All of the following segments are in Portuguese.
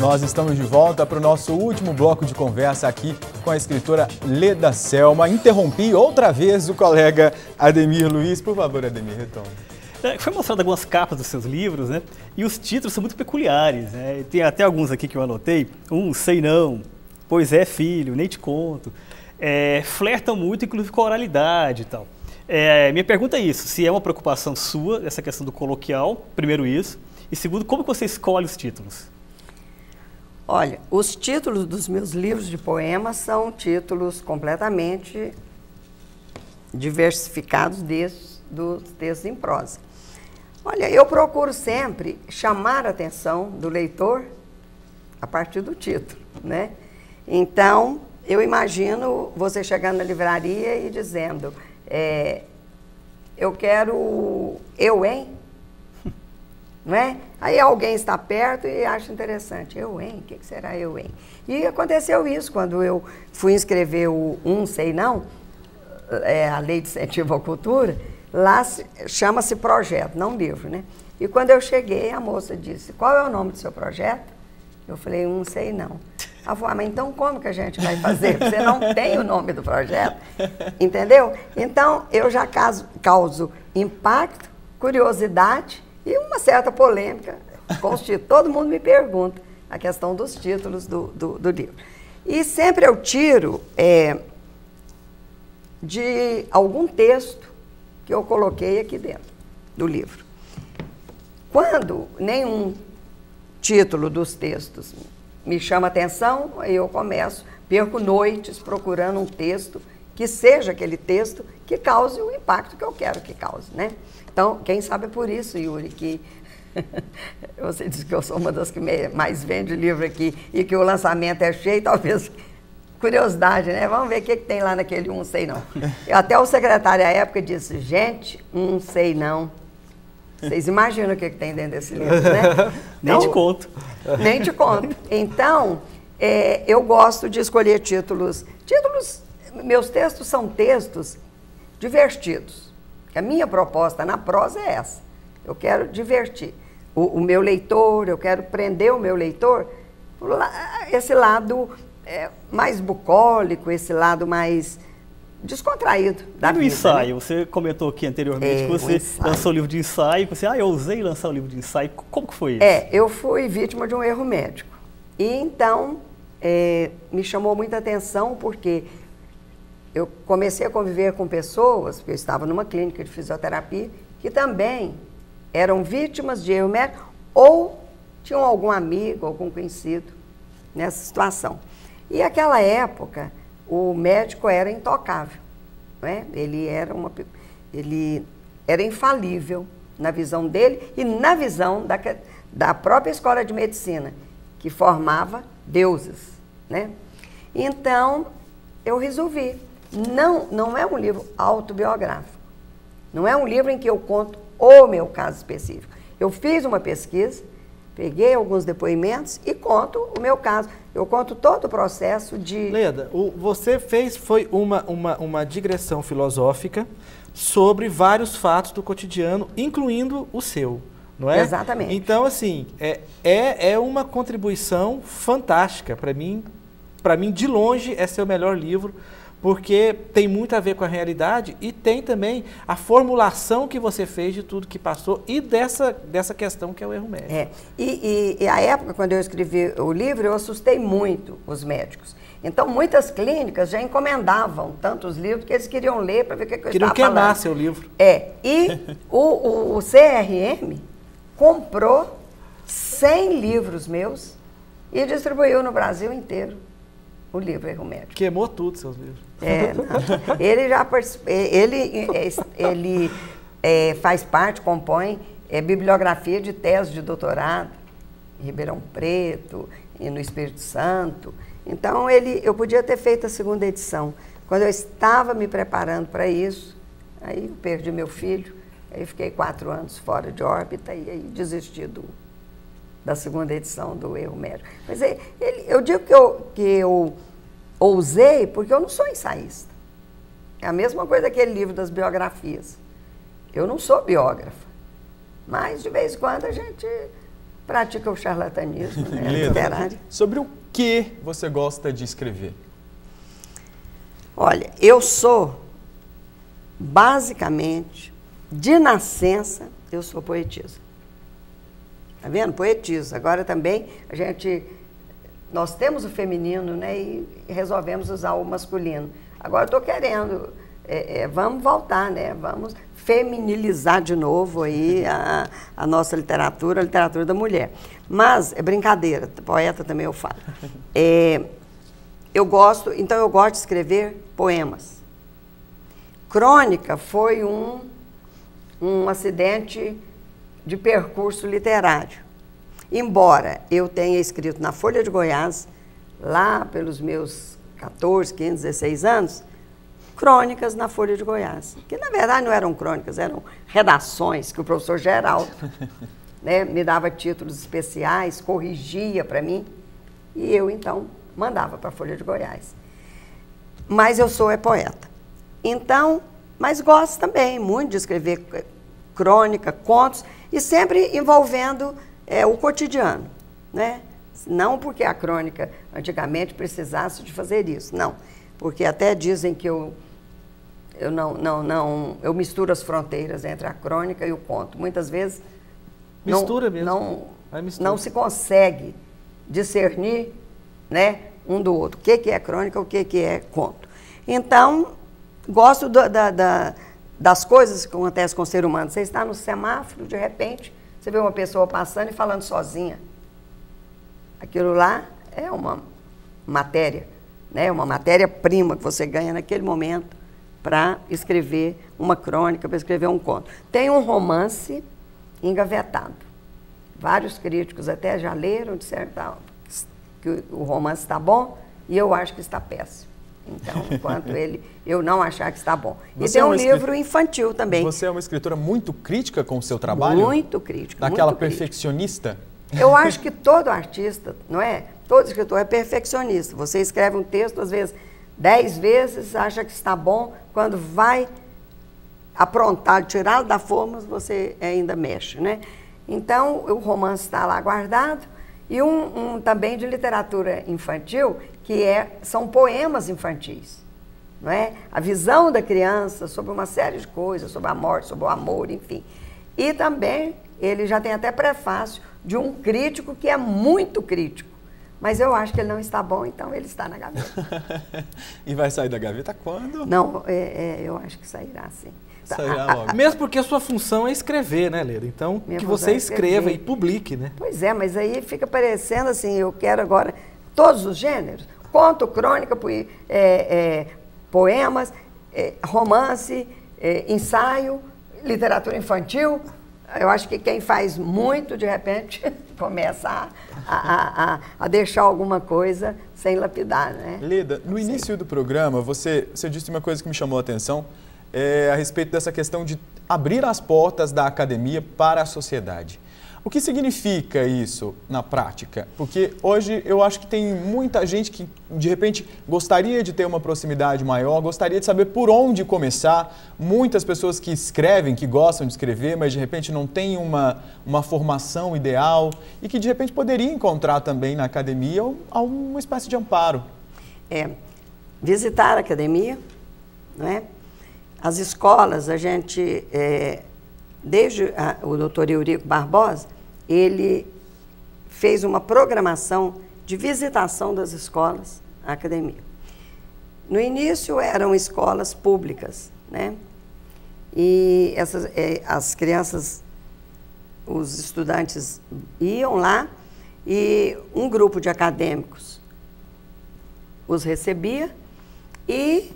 Nós estamos de volta para o nosso último bloco de conversa aqui com a escritora Leda Selma. Interrompi outra vez o colega Ademir Luiz. Por favor, Ademir, retome. Foi mostrado algumas capas dos seus livros, né? E os títulos são muito peculiares, né? Tem até alguns aqui que eu anotei. Sei não, Pois é, filho, nem te conto. Flertam muito, inclusive, com a oralidade e tal. Minha pergunta é isso, se é uma preocupação sua, essa questão do coloquial, primeiro isso, e segundo, como que você escolhe os títulos? Olha, os títulos dos meus livros de poemas são títulos completamente diversificados dos textos em prosa. Olha, eu procuro sempre chamar a atenção do leitor a partir do título, né? Então, eu imagino você chegando na livraria e dizendo, eu quero eu, hein? Não é? Aí alguém está perto e acha interessante. Eu, hein? O que será eu, hein? E aconteceu isso quando eu fui inscrever o Sei Não, a Lei de Incentivo à Cultura, lá chama-se projeto, não livro, né? E quando eu cheguei, a moça disse, qual é o nome do seu projeto? Eu falei, Sei Não. Ela falou, mas então como que a gente vai fazer? Você não tem o nome do projeto, entendeu? Então, eu já causo impacto, curiosidade e uma certa polêmica com os títulos. Todo mundo me pergunta a questão dos títulos do livro. E sempre eu tiro de algum texto que eu coloquei aqui dentro do livro. Quando nenhum título dos textos me chama atenção, eu perco noites procurando um texto que seja aquele texto que cause o impacto que eu quero que cause, né? Então, quem sabe é por isso, Yuri, que você disse que eu sou uma das que mais vende livro aqui e que o lançamento é cheio, talvez curiosidade, né? Vamos ver o que tem lá naquele Sei Não. Até o secretário à época disse, gente, Sei Não. Vocês imaginam o que tem dentro desse livro, né? Então, nem te conto. Nem te conto. Então, eu gosto de escolher títulos. Meus textos são textos divertidos. A minha proposta na prosa é essa. Eu quero divertir o meu leitor, eu quero prender o meu leitor, esse lado mais bucólico, esse lado mais descontraído da vida. E no ensaio, né? você comentou aqui anteriormente que você lançou o livro de ensaio, que você, eu ousei lançar o livro de ensaio. Como que foi isso? Eu fui vítima de um erro médico. E então, me chamou muita atenção porque eu comecei a conviver com pessoas, porque eu estava numa clínica de fisioterapia, que também eram vítimas de erro médico ou tinham algum amigo, algum conhecido nessa situação. E naquela época, o médico era intocável, né? Ele era infalível na visão dele e na visão da própria escola de medicina, que formava deuses, né? Então, eu resolvi. Não é um livro autobiográfico. Não é um livro em que eu conto o meu caso específico. Eu fiz uma pesquisa, peguei alguns depoimentos e conto o meu caso. Eu conto todo o processo de... Leda, você foi uma digressão filosófica sobre vários fatos do cotidiano, incluindo o seu, não é? Exatamente. Então, assim, é uma contribuição fantástica. Para mim, de longe, é seu melhor livro, porque tem muito a ver com a realidade e tem também a formulação que você fez de tudo que passou e dessa questão que é o erro médico. E a época, quando eu escrevi o livro, eu assustei muito os médicos. Então, muitas clínicas já encomendavam tantos livros que eles queriam ler para ver o que eu estava falando. Queriam queimar seu livro. E o CRM comprou 100 livros meus e distribuiu no Brasil inteiro o livro Erro Médico. Queimou tudo, seus livros. Não. Ele já ele faz parte, compõe bibliografia de tese de doutorado em Ribeirão Preto e no Espírito Santo. Então, eu podia ter feito a segunda edição. Quando eu estava me preparando para isso, aí eu perdi meu filho, aí fiquei 4 anos fora de órbita e aí desisti da segunda edição do Erro Médico. Mas eu digo que eu ousei porque eu não sou ensaísta. É a mesma coisa aquele livro das biografias. Eu não sou biógrafa, mas de vez em quando a gente pratica o charlatanismo, né, Leda, literário. sobre o que você gosta de escrever? Olha, eu sou, basicamente, de nascença, eu sou poetisa. Tá vendo? Poetisa. Agora também nós temos o feminino, né, e resolvemos usar o masculino. Agora estou querendo, vamos voltar, né, vamos feminilizar de novo aí a nossa literatura, a literatura da mulher. Mas é brincadeira, poeta também eu falo. Eu gosto de escrever poemas. Crônica foi um acidente de percurso literário. Embora eu tenha escrito na Folha de Goiás, lá pelos meus 14, 15, 16 anos, crônicas na Folha de Goiás, que na verdade não eram crônicas, eram redações que o professor Geraldo, né, me dava títulos especiais, corrigia para mim, e eu então mandava para a Folha de Goiás. Mas eu sou poeta. Então, mas gosto também muito de escrever crônica, contos, e sempre envolvendo o cotidiano, né? Não porque a crônica antigamente precisasse de fazer isso, não. Porque até dizem que eu misturo as fronteiras entre a crônica e o conto. Muitas vezes mistura mesmo. Não se consegue discernir, né, um do outro. O que é crônica, o que é conto. Então, gosto das coisas que acontecem com o ser humano. Você está no semáforo, de repente, você vê uma pessoa passando e falando sozinha. Aquilo lá é uma matéria, né? Uma matéria-prima que você ganha naquele momento para escrever uma crônica, para escrever um conto. Tem um romance engavetado. Vários críticos até já leram, disseram que o romance está bom, e eu acho que está péssimo. Então, enquanto eu não achar que está bom. E tem um livro infantil também. Você é uma escritora muito crítica com o seu trabalho? Muito crítica. Daquela muito perfeccionista? Eu acho que todo artista, não é? Todo escritor é perfeccionista. Você escreve um texto, às vezes, 10 vezes, acha que está bom, quando vai aprontar, tirá-lo da forma, você ainda mexe, né? Então, o romance está lá guardado, e um também de literatura infantil, que são poemas infantis, não é? A visão da criança sobre uma série de coisas, sobre a morte, sobre o amor, enfim. E também, ele já tem até prefácio de um crítico que é muito crítico, mas eu acho que ele não está bom, então ele está na gaveta. E vai sair da gaveta quando? Não, eu acho que sairá sim. Sairá logo. Mesmo porque a sua função é escrever, né, Leda? Então, que você escreva e publique, né? Pois é, mas aí fica parecendo assim, eu quero agora todos os gêneros, conto, crônica, poemas, romance, ensaio, literatura infantil. Eu acho que quem faz muito, de repente, começa a deixar alguma coisa sem lapidar, né? Leda, no início do programa, você disse uma coisa que me chamou a atenção, a respeito dessa questão de abrir as portas da academia para a sociedade. O que significa isso na prática? Porque hoje eu acho que tem muita gente que, de repente, gostaria de ter uma proximidade maior, gostaria de saber por onde começar. Muitas pessoas que escrevem, que gostam de escrever, mas de repente não têm uma formação ideal e que, de repente, poderia encontrar também na academia uma espécie de amparo. Visitar a academia, não é? As escolas, a gente, desde o doutor Eurico Barbosa, ele fez uma programação de visitação das escolas à academia. No início eram escolas públicas, né? E as crianças, os estudantes iam lá e um grupo de acadêmicos os recebia e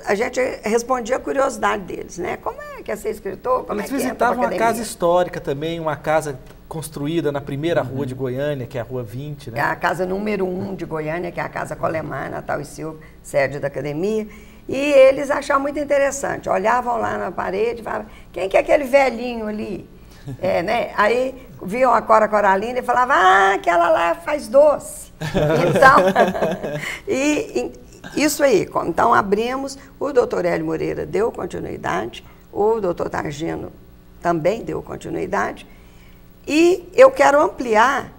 a gente respondia a curiosidade deles, né? Como é que é ser escritor? Como Eles é que visitavam uma casa histórica também, uma casa construída na primeira rua de Goiânia, que é a Rua 20, né? É a casa número 1 de Goiânia, que é a Casa Colemar, Natal e Silva, sede da academia. E eles achavam muito interessante. Olhavam lá na parede e falavam, quem que é aquele velhinho ali? Né? Aí viam a Cora Coralina e falavam, aquela lá faz doce. Então, isso aí. Então, abrimos, o doutor Hélio Moreira deu continuidade, o doutor Targino também deu continuidade, E eu quero ampliar,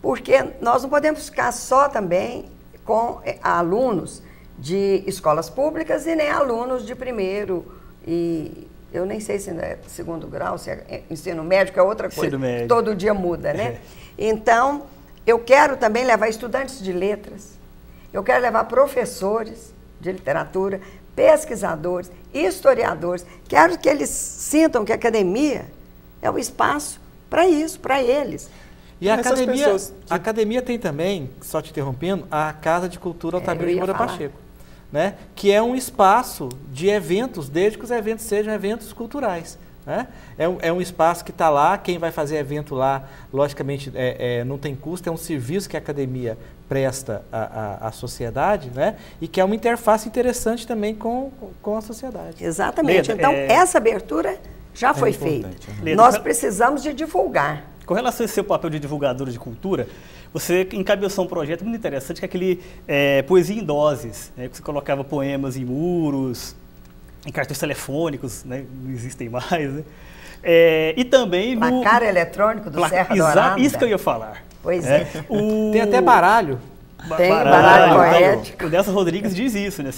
porque nós não podemos ficar só também com alunos de escolas públicas e nem alunos de primeiro e eu nem sei se é segundo grau, se é ensino médio, é outra coisa. Todo dia muda, né? Então, eu quero também levar estudantes de letras, eu quero levar professores de literatura, pesquisadores, historiadores. Quero que eles sintam que a academia é o espaço para isso, para eles. E a academia tem também, só te interrompendo, a Casa de Cultura Altamiro de Moura Pacheco, né? Que é um espaço de eventos, desde que os eventos sejam eventos culturais. Né? É um espaço que está lá, quem vai fazer evento lá, logicamente, não tem custo, é um serviço que a academia presta à sociedade, né? E que é uma interface interessante também com a sociedade. Exatamente. Então, essa abertura já foi feita. Nós precisamos de divulgar. Com relação a esse seu papel de divulgadora de cultura, você encabeçou um projeto muito interessante, que é aquele Poesia em Doses, né, que você colocava poemas em muros, em cartões telefônicos, né, não existem mais, né? E também no... Placar eletrônico do Serra Dourada. Isso que eu ia falar. Pois é. Tem até baralho. Tem baralho poético. O Nelson Rodrigues diz isso, né,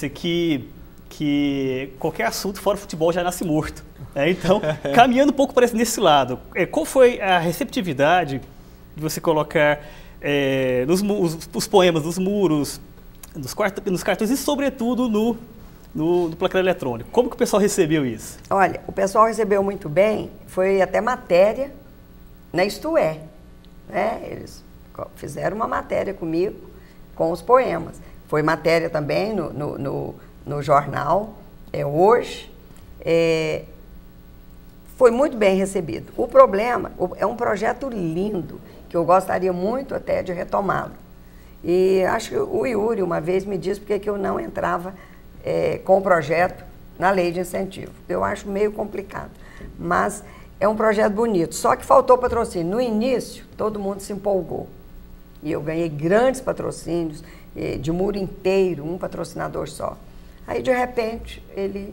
que qualquer assunto fora futebol já nasce morto. Então, caminhando um pouco nesse lado, qual foi a receptividade de você colocar os poemas nos muros, nos cartões e, sobretudo, no placar eletrônico? Como que o pessoal recebeu isso? Olha, o pessoal recebeu muito bem, foi até matéria na Isto É. Né? Eles fizeram uma matéria comigo com os poemas. Foi matéria também no jornal, hoje. Foi muito bem recebido. O problema é um projeto lindo, que eu gostaria muito até de retomá-lo. E acho que o Yuri uma vez me disse porque que eu não entrava com o projeto na lei de incentivo. Eu acho meio complicado, mas é um projeto bonito. Só que faltou patrocínio. No início, todo mundo se empolgou. E eu ganhei grandes patrocínios, de muro inteiro, um patrocinador só. Aí, de repente, ele...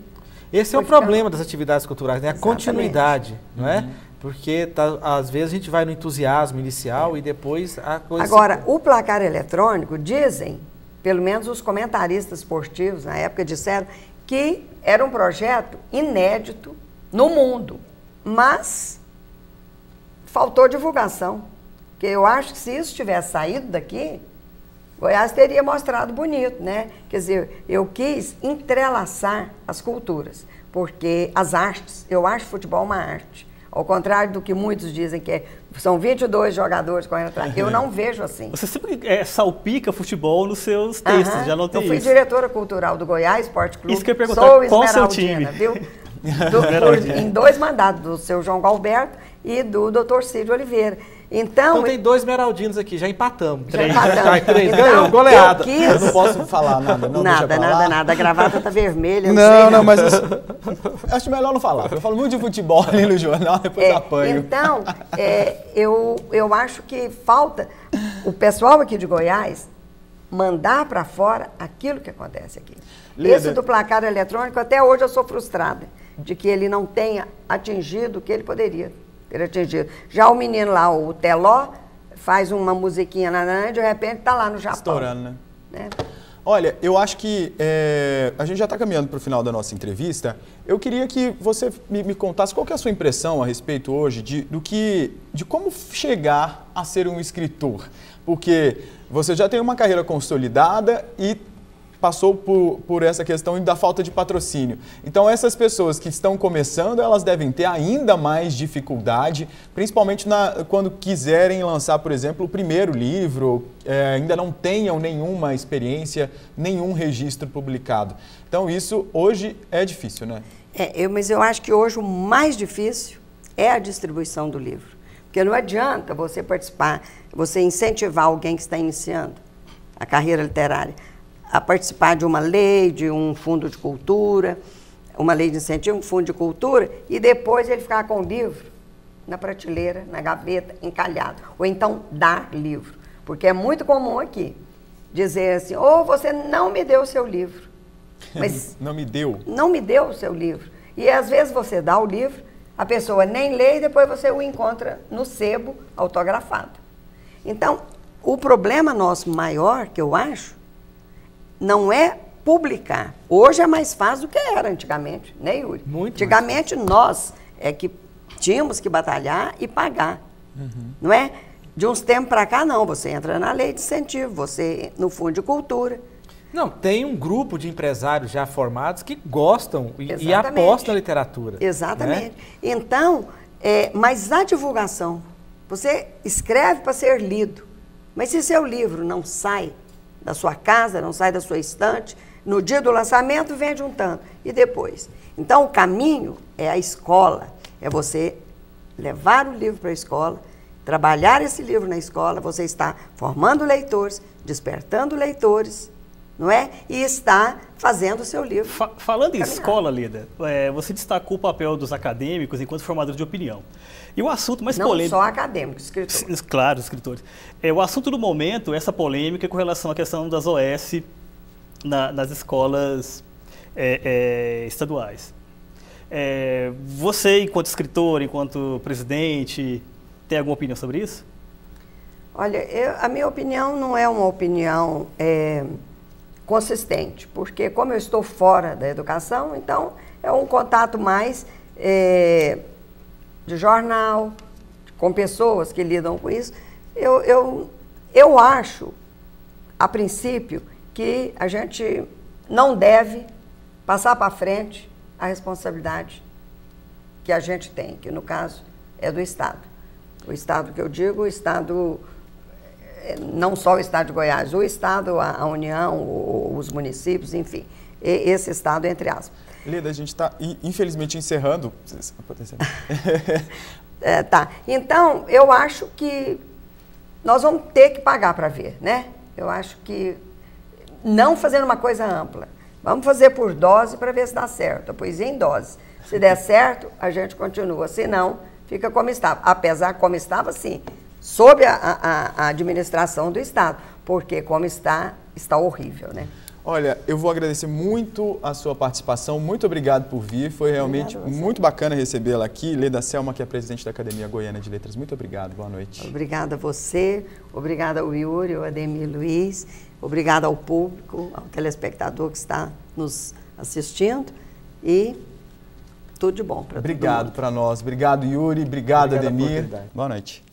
Esse é o problema das atividades culturais, né? A continuidade, não é? Porque às vezes a gente vai no entusiasmo inicial e depois a coisa... Agora, o placar eletrônico, dizem, pelo menos os comentaristas esportivos na época disseram, que era um projeto inédito no mundo, mas faltou divulgação. Porque eu acho que se isso tivesse saído daqui, Goiás teria mostrado bonito, né? Quer dizer, eu quis entrelaçar as culturas, porque as artes, eu acho futebol uma arte. Ao contrário do que muitos dizem que são 22 jogadores correndo atrás, eu não vejo assim. Você sempre salpica futebol nos seus textos, já notei isso. Eu fui diretora cultural do Goiás Esporte Clube, isso que eu ia perguntar, sou qual o seu time? Viu? Em 2 mandatos, do seu João Galberto e do Dr. Cídio Oliveira. Então tem 2 esmeraldinos aqui, já empatamos. Já empatamos. 3, ganhou, goleada. Eu não posso falar nada, não. Nada. A gravata tá vermelha. Não, mas acho melhor não falar. Eu falo muito de futebol ali no jornal, depois apanho. Então, eu acho que falta o pessoal aqui de Goiás mandar para fora aquilo que acontece aqui. Líder. Esse do placar eletrônico, até hoje eu sou frustrada de que ele não tenha atingido o que ele poderia ter atingido. Já o menino lá, o Teló, faz uma musiquinha e de repente está lá no Japão. Estourando, né? Olha, eu acho que a gente já está caminhando para o final da nossa entrevista. Eu queria que você me contasse qual que é a sua impressão a respeito hoje de como chegar a ser um escritor. Porque você já tem uma carreira consolidada e passou por essa questão da falta de patrocínio. Então, essas pessoas que estão começando, elas devem ter ainda mais dificuldade, principalmente quando quiserem lançar, por exemplo, o primeiro livro, ainda não tenham nenhuma experiência, nenhum registro publicado. Então, isso hoje é difícil, né? Mas eu acho que hoje o mais difícil é a distribuição do livro. Porque não adianta você participar, você incentivar alguém que está iniciando a carreira literária a participar de uma lei, de um fundo de cultura, uma lei de incentivo, um fundo de cultura, e depois ele ficar com o livro na prateleira, na gaveta, encalhado. Ou então dar livro. Porque é muito comum aqui dizer assim, você não me deu o seu livro. Mas não me deu? Não me deu o seu livro. E às vezes você dá o livro, a pessoa nem lê e depois você o encontra no sebo autografado. Então, o problema nosso maior, que eu acho, não é publicar. Hoje é mais fácil do que era antigamente, né, Yuri? Muito antigamente nós é que tínhamos que batalhar e pagar, não é? De uns tempos para cá, não. Você entra na lei de incentivo, você no Fundo de Cultura. Não, tem um grupo de empresários já formados que gostam e apostam na literatura. Exatamente. Né? Então, mas a divulgação, você escreve para ser lido, mas se seu livro não sai da sua casa, não sai da sua estante, no dia do lançamento vende um tanto, e depois? Então, o caminho é a escola, é você levar o livro para a escola, trabalhar esse livro na escola, você está formando leitores, despertando leitores, não é? E está fazendo o seu livro. Falando em escola, Leda, você destacou o papel dos acadêmicos enquanto formadores de opinião. E o assunto mais polêmico... Não só acadêmicos, escritores. Claro, escritores. O assunto do momento é essa polêmica com relação à questão das OS nas escolas estaduais. Você, enquanto escritor, enquanto presidente, tem alguma opinião sobre isso? Olha, a minha opinião não é uma opinião consistente, porque como eu estou fora da educação, então é um contato mais de jornal, com pessoas que lidam com isso. Eu acho, a princípio, que a gente não deve passar para frente a responsabilidade que a gente tem, que no caso é do Estado. O Estado que eu digo, o Estado, não só o Estado de Goiás, o Estado, a União, os municípios, enfim, esse Estado entre aspas. Leda, a gente está, infelizmente, encerrando. Tá. Então, eu acho que nós vamos ter que pagar para ver, né? Eu acho que não fazendo uma coisa ampla. Vamos fazer por dose para ver se dá certo. A poesia em dose. Se der certo, a gente continua. Se não, fica como estava. Apesar como estava, sim, sob a administração do Estado. Porque como está horrível, né? Olha, eu vou agradecer muito a sua participação, muito obrigado por vir, foi realmente muito bacana recebê-la aqui. Leda Selma, que é presidente da Academia Goiana de Letras, muito obrigado, boa noite. Obrigada a você, obrigada ao Yuri, ao Ademir Luiz, obrigada ao público, ao telespectador que está nos assistindo e tudo de bom para todo mundo. Obrigado para nós, obrigado Yuri, obrigado Ademir, boa noite.